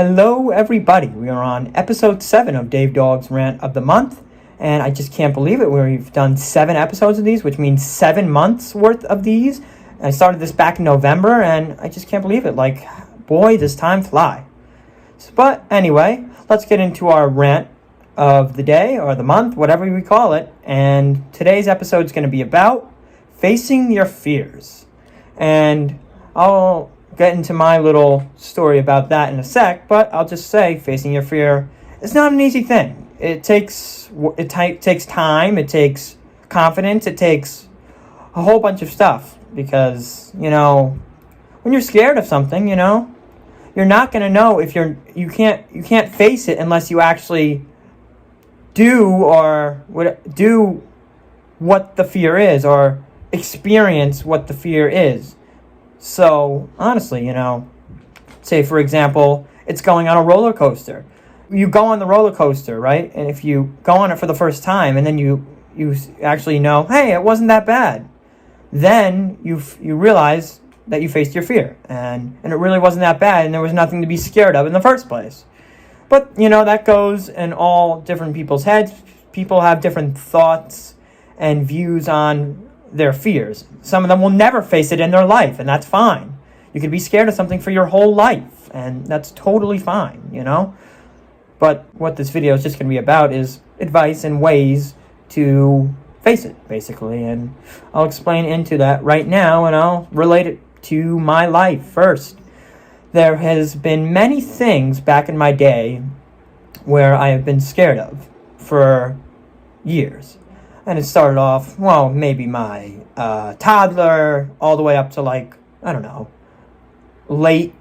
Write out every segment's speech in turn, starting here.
Hello, everybody. We are on episode 7 of Dawg's Rant of the Month, and I just can't believe it. We've done 7 episodes of these, which means 7 months worth of these. I started this back in November, and I just can't believe it. Like, boy, does time fly. But anyway, let's get into our rant of the day or the month, whatever we call it. And today's episode is going to be about facing your fears. And I'll get into my little story about that in a sec, but I'll just say facing your fear is not an easy thing. It takes time, it takes confidence, it takes a whole bunch of stuff because, when you're scared of something, you're not going to know if you can't face it unless you actually do what the fear is or experience what the fear is. So, honestly, say, for example, it's going on a roller coaster. You go on the roller coaster, right? And if you go on it for the first time and then you actually know, hey, it wasn't that bad, then you realize that you faced your fear. And it really wasn't that bad, and there was nothing to be scared of in the first place. But, that goes in all different people's heads. People have different thoughts and views on their fears. Some of them will never face it in their life, and that's fine. You could be scared of something for your whole life, and that's totally fine, But what this video is just going to be about is advice and ways to face it, basically. And I'll explain into that right now, and I'll relate it to my life first. There has been many things back in my day where I have been scared of for years. And it started off, maybe my toddler, all the way up to late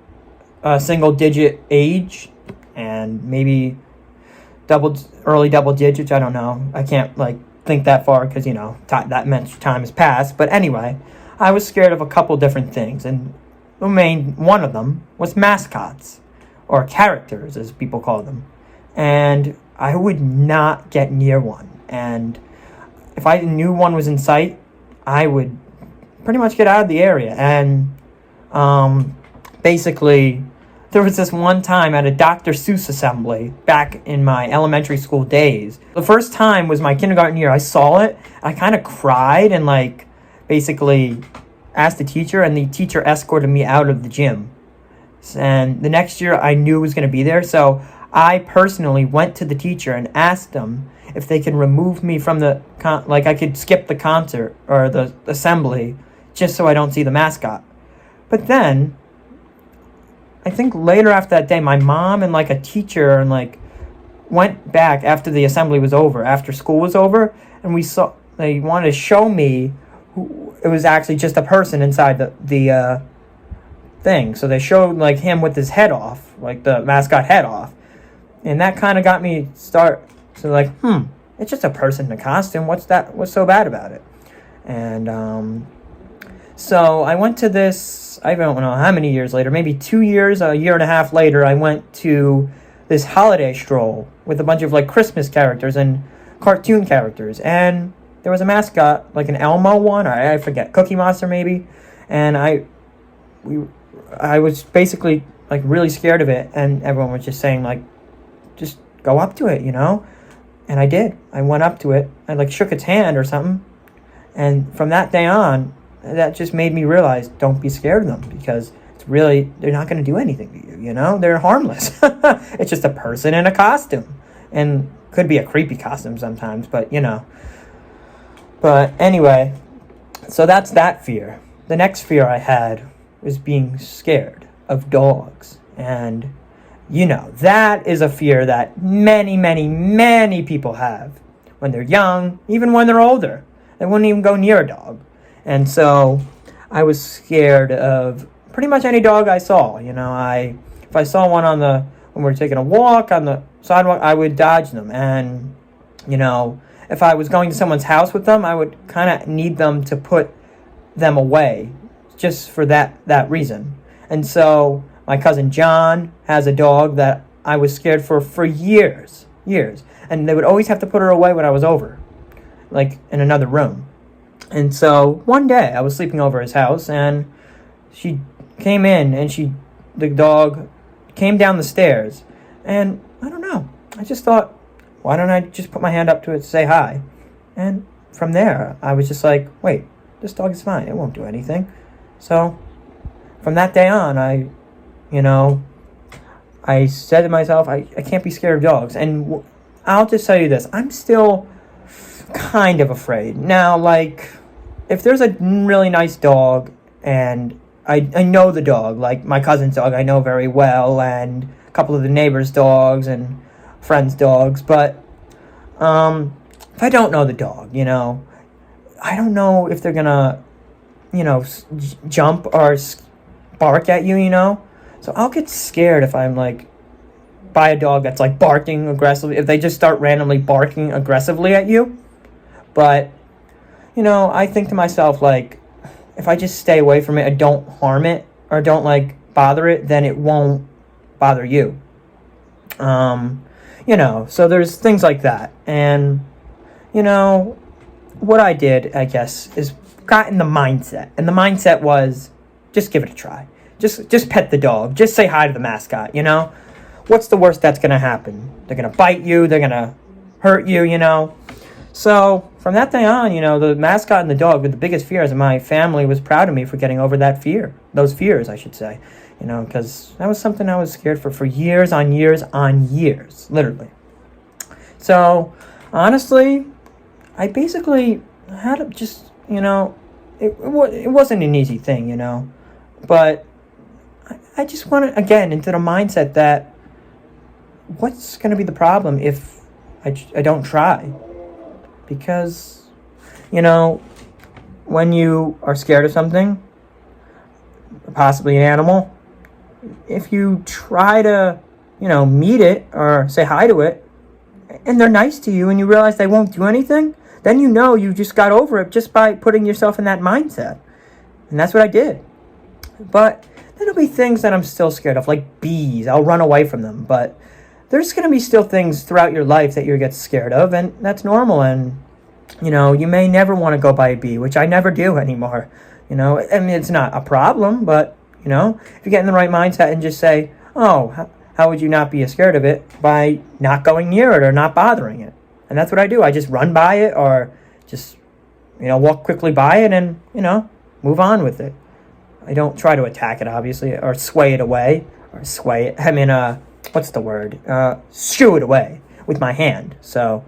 single-digit age, and maybe early double digits. I don't know. I can't think that far because that much time has passed. But anyway, I was scared of a couple different things, and the main one of them was mascots, or characters as people call them. And I would not get near one. And if I knew one was in sight, I would pretty much get out of the area. And basically, there was this one time at a Dr. Seuss assembly back in my elementary school days. The first time was my kindergarten year. I saw it. I kind of cried and basically asked the teacher, and the teacher escorted me out of the gym. And the next year, I knew it was going to be there. So I personally went to the teacher and asked them if they can remove me from the, I could skip the concert or the assembly just so I don't see the mascot. But then, I think later after that day, my mom and a teacher and went back after the assembly was over, after school was over, and they wanted to show me who, it was actually just a person inside the thing. So they showed him with his head off, the mascot head off. And that kind of got me it's just a person in a costume. What's so bad about it? And so I went to this, I don't know how many years later, maybe 2 years, a year and a half later, I went to this holiday stroll with a bunch of Christmas characters and cartoon characters. And there was a mascot, an Elmo one, or I forget, Cookie Monster maybe. And I was basically really scared of it. And everyone was just saying just go up to it, And I did. I went up to it. I shook its hand or something. And from that day on, that just made me realize, don't be scared of them, because they're not going to do anything to you, They're harmless. It's just a person in a costume. And could be a creepy costume sometimes, but But anyway, so that's that fear. The next fear I had was being scared of dogs. And that is a fear that many, many, many people have when they're young, even when they're older. They wouldn't even go near a dog. And so I was scared of pretty much any dog I saw. If I saw one when we were taking a walk on the sidewalk, I would dodge them. And, if I was going to someone's house with them, I would kind of need them to put them away just for that reason. And so my cousin John has a dog that I was scared for years. And they would always have to put her away when I was over, in another room. And so one day I was sleeping over his house, and she came in, and the dog, came down the stairs, and I don't know. I just thought, why don't I just put my hand up to it to say hi? And from there, I was just like, wait, this dog is fine. It won't do anything. So from that day on, I said to myself, I can't be scared of dogs. And I'll just tell you this. I'm still kind of afraid. Now, like, if there's a really nice dog and I know the dog, like my cousin's dog I know very well, and a couple of the neighbors' dogs and friends' dogs, but if I don't know the dog, I don't know if they're gonna, jump or bark at you, So I'll get scared if I'm like by a dog that's like barking aggressively, if they just start randomly barking aggressively at you. But, I think to myself, like, if I just stay away from it and don't harm it or don't like bother it, then it won't bother you. So there's things like that. And, what I did, I guess, is got in the mindset. And the mindset was just give it a try. Just pet the dog. Just say hi to the mascot, What's the worst that's going to happen? They're going to bite you. They're going to hurt you, So from that day on, the mascot and the dog were the biggest fears, and my family was proud of me for getting over those fears, I should say, because that was something I was scared for years on years on years, literally. So honestly, I basically had to just, it wasn't an easy thing, but I just wanted, again, into the mindset that what's going to be the problem if I don't try? Because, when you are scared of something, possibly an animal, if you try to, meet it or say hi to it, and they're nice to you and you realize they won't do anything, then you just got over it just by putting yourself in that mindset. And that's what I did. But there'll be things that I'm still scared of, like bees. I'll run away from them. But there's going to be still things throughout your life that you get scared of, and that's normal. And, you may never want to go by a bee, which I never do anymore. It's not a problem, but, if you get in the right mindset and just say, oh, how would you not be scared of it? By not going near it or not bothering it. And that's what I do. I just run by it or just, walk quickly by it and, move on with it. I don't try to attack it, obviously, or sway it away. Or sway it. What's the word? Shoo it away with my hand. So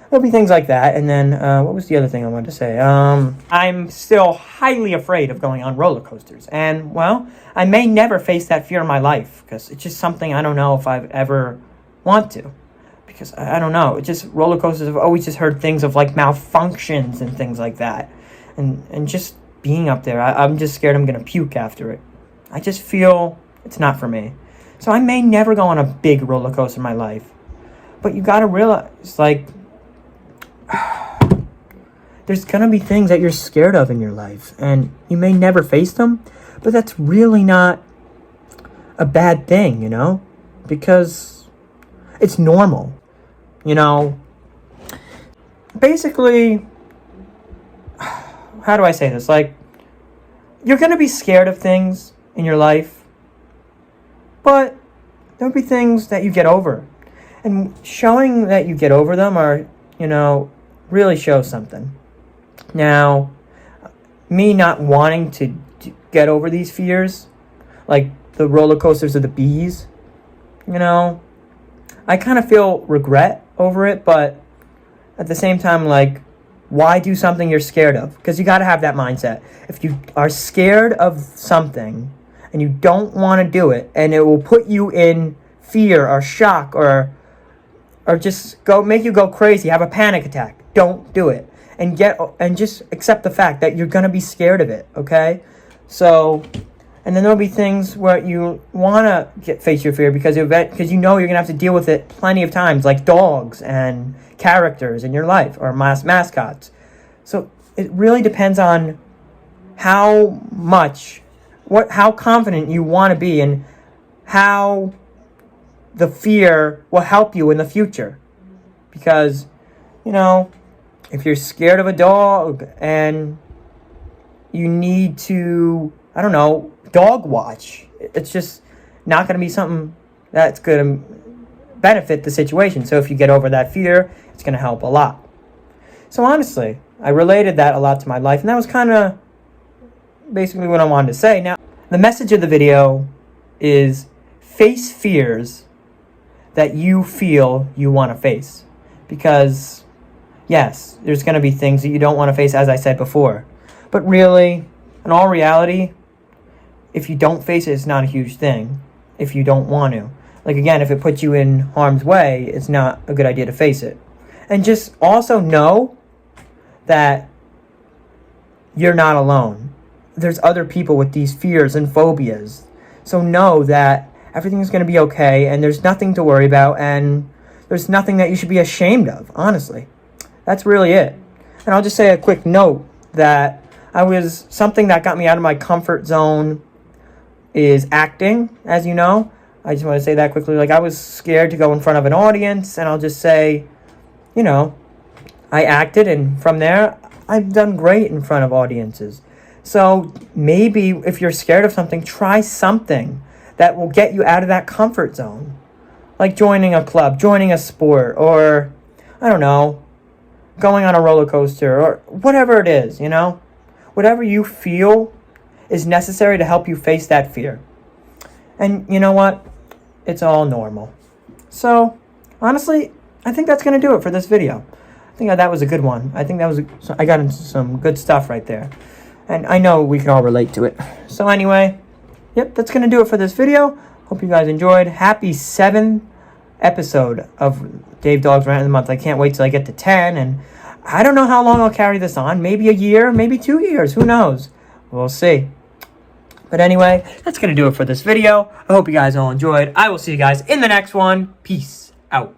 there'll be things like that. And then, what was the other thing I wanted to say? I'm still highly afraid of going on roller coasters. And, well, I may never face that fear in my life because it's just something I don't know if I've ever want to. Because, I don't know, roller coasters, I've always just heard things of, like, malfunctions and things like that. And just being up there, I'm just scared I'm going to puke after it. I just feel it's not for me. So I may never go on a big roller coaster in my life. But you got to realize, like, there's going to be things that you're scared of in your life. And you may never face them, but that's really not a bad thing, Because it's normal. Basically, how do I say this? Like, you're going to be scared of things in your life, but there'll be things that you get over. And showing that you get over them really shows something. Now, me not wanting to get over these fears, like the roller coasters or the bees, I kind of feel regret over it, but at the same time, like, why do something you're scared of? Because you got to have that mindset. If you are scared of something and you don't want to do it, and it will put you in fear or shock or just make you go crazy, have a panic attack, don't do it. And just accept the fact that you're going to be scared of it, okay? So, and then there'll be things where you want to face your fear because you're going to have to deal with it plenty of times, like dogs and characters in your life or mascots. So it really depends on how confident you want to be and how the fear will help you in the future. Because, if you're scared of a dog and you need to, dog watch, it's just not going to be something that's going to benefit the situation. So if you get over that fear, it's going to help a lot. So honestly, I related that a lot to my life, and that was kind of basically what I wanted to say. Now, the message of the video is face fears that you feel you want to face. Because, yes, there's going to be things that you don't want to face, as I said before. But really, in all reality, if you don't face it, it's not a huge thing. If you don't want to. Like, again, if it puts you in harm's way, it's not a good idea to face it. And just also know that you're not alone. There's other people with these fears and phobias. So know that everything's going to be okay, and there's nothing to worry about, and there's nothing that you should be ashamed of, honestly. That's really it. And I'll just say a quick note that something that got me out of my comfort zone is acting, as you know. I just want to say that quickly. Like, I was scared to go in front of an audience, and I'll just say, you know, I acted, and from there, I've done great in front of audiences. So maybe if you're scared of something, try something that will get you out of that comfort zone. Like joining a club, joining a sport, or, I don't know, going on a roller coaster, or whatever it is, you know? Whatever you feel is necessary to help you face that fear. And you know what? It's all normal. So, honestly, I think that's going to do it for this video. I think that was a good one. I think I got into some good stuff right there. And I know we can all relate to it. So anyway, yep, that's going to do it for this video. Hope you guys enjoyed. Happy 7th episode of Dawg's Rant of the Month. I can't wait till I get to 10. And I don't know how long I'll carry this on. Maybe a year, maybe 2 years. Who knows? We'll see. But anyway, that's going to do it for this video. I hope you guys all enjoyed. I will see you guys in the next one. Peace out.